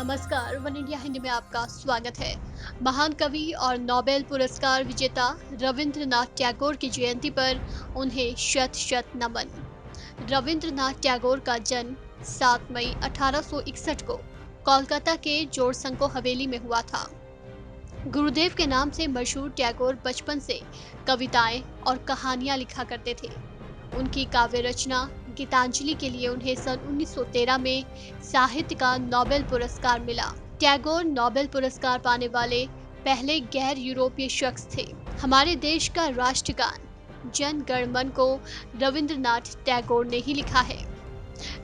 नमस्कार, one India Hindi में आपका स्वागत है। महान कवि और नोबेल पुरस्कार विजेता रविंद्रनाथ टैगोर की जयंती पर उन्हें शत शत नमन। रविंद्रनाथ टैगोर का जन्म 7 मई 1861 को कोलकाता के जोड़संको हवेली में हुआ था। गुरुदेव के नाम से मशहूर टैगोर बचपन से कविताएं और कहानियां लिखा करते थे। उनकी काव्य रचना गीतांजलि के लिए उन्हें सन 1913 में साहित्य का नोबेल पुरस्कार मिला। टैगोर नोबेल पुरस्कार पाने वाले पहले गैर यूरोपीय शख्स थे। हमारे देश का राष्ट्रगान जन गण मन को रविंद्रनाथ टैगोर ने ही लिखा है।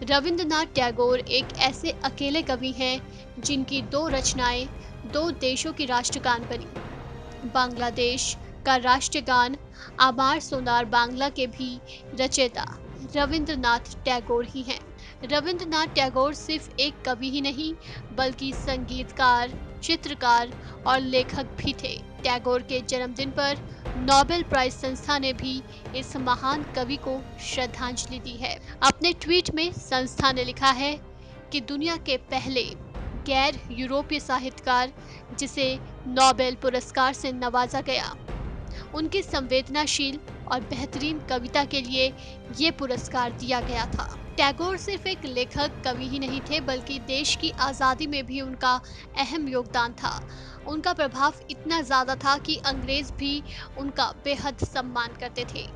रविंद्रनाथ टैगोर एक ऐसे अकेले कवि हैं जिनकी दो रचनाएं दो देशों की राष्ट्रगान बनी। बांग्लादेश का राष्ट्रगान आमार सोनार बांग्ला के भी रचयिता रविंद्रनाथ टैगोर ही हैं। रविंद्रनाथ टैगोर सिर्फ एक कवि ही नहीं बल्कि संगीतकार, चित्रकार और लेखक भी थे। टैगोर के जन्मदिन पर नोबेल प्राइज संस्था ने भी इस महान कवि को श्रद्धांजलि दी है। अपने ट्वीट में संस्था ने लिखा है कि दुनिया के पहले गैर यूरोपीय साहित्यकार जिसे नोबेल पुरस्कार से नवाजा गया, उनकी संवेदनाशील और बेहतरीन कविता के लिए ये पुरस्कार दिया गया था। टैगोर सिर्फ एक लेखक कवि ही नहीं थे बल्कि देश की आज़ादी में भी उनका अहम योगदान था। उनका प्रभाव इतना ज़्यादा था कि अंग्रेज भी उनका बेहद सम्मान करते थे।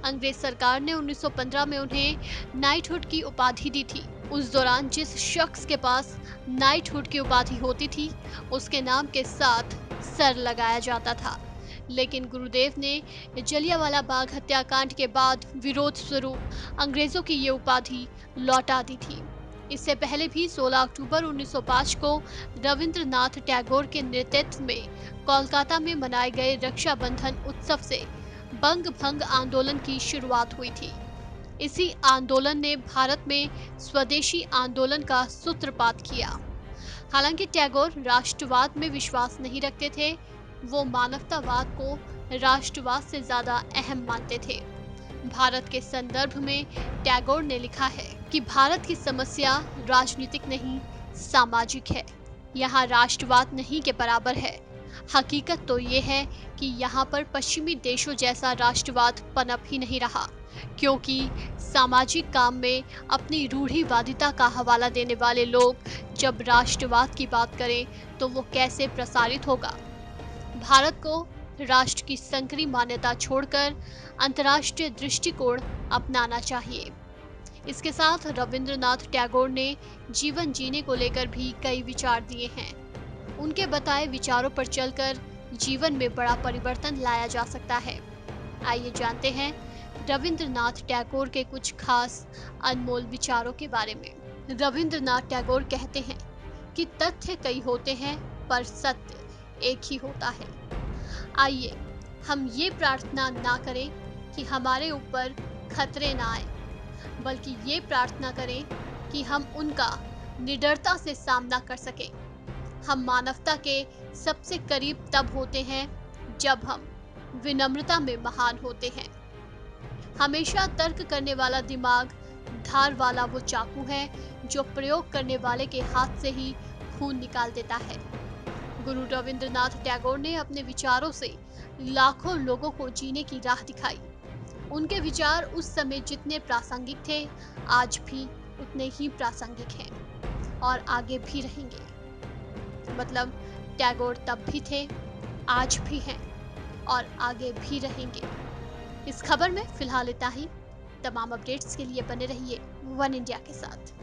अंग्रेज सरकार ने 1915 में उन्हें नाइटहुड की उपाधि दी थी। उस दौरान जिस शख्स के पास नाइटहुड की उपाधि होती थी उसके नाम के साथ सर लगाया जाता था। लेकिन गुरुदेव ने जलियांवाला बाग हत्याकांड के बाद विरोध स्वरूप अंग्रेजों की ये उपाधि लौटा दी थी। इससे पहले भी 16 अक्टूबर 1905 को रविंद्रनाथ टैगोर के नेतृत्व में कोलकाता में मनाए गए रक्षाबंधन उत्सव से बंग भंग आंदोलन की शुरुआत हुई थी। इसी आंदोलन ने भारत में स्वदेशी आंदोलन का सूत्रपात किया। हालांकि टैगोर राष्ट्रवाद में विश्वास नहीं रखते थे, वो मानवतावाद को राष्ट्रवाद से ज्यादा अहम मानते थे। भारत के संदर्भ में टैगोर ने लिखा है कि भारत की समस्या राजनीतिक नहीं, सामाजिक है। यहाँ राष्ट्रवाद नहीं के बराबर है। हकीकत तो ये है कि यहाँ पर पश्चिमी देशों जैसा राष्ट्रवाद पनप ही नहीं रहा, क्योंकि सामाजिक काम में अपनी रूढ़िवादिता का हवाला देने वाले लोग जब राष्ट्रवाद की बात करें तो वो कैसे प्रसारित होगा। भारत को राष्ट्र की संकरी मान्यता छोड़कर अंतर्राष्ट्रीय दृष्टिकोण अपनाना चाहिए। इसके साथ रविंद्रनाथ टैगोर ने जीवन जीने को लेकर भी कई विचार दिए हैं। उनके बताए विचारों पर चलकर जीवन में बड़ा परिवर्तन लाया जा सकता है। आइए जानते हैं रविंद्रनाथ टैगोर के कुछ खास अनमोल विचारों के बारे में। रविंद्रनाथ टैगोर कहते हैं कि तथ्य कई होते हैं पर सत्य एक ही होता है। आइए हम ये प्रार्थना ना करें कि हमारे ऊपर खतरे ना आए, बल्कि ये प्रार्थना करें कि हम उनका निडरता से सामना कर सकें। हम मानवता के सबसे करीब तब होते हैं जब हम विनम्रता में महान होते हैं। हमेशा तर्क करने वाला दिमाग धार वाला वो चाकू है जो प्रयोग करने वाले के हाथ से ही खून निकाल देता है। गुरु रविंद्रनाथ टैगोर ने अपने विचारों से लाखों लोगों को जीने की राह दिखाई। उनके विचार उस समय जितने प्रासंगिक थे, आज भी उतने ही प्रासंगिक हैं और आगे भी रहेंगे। मतलब टैगोर तब भी थे, आज भी हैं और आगे भी रहेंगे। इस खबर में फिलहाल इतना ही। तमाम अपडेट्स के लिए बने रहिए वन इंडिया के साथ।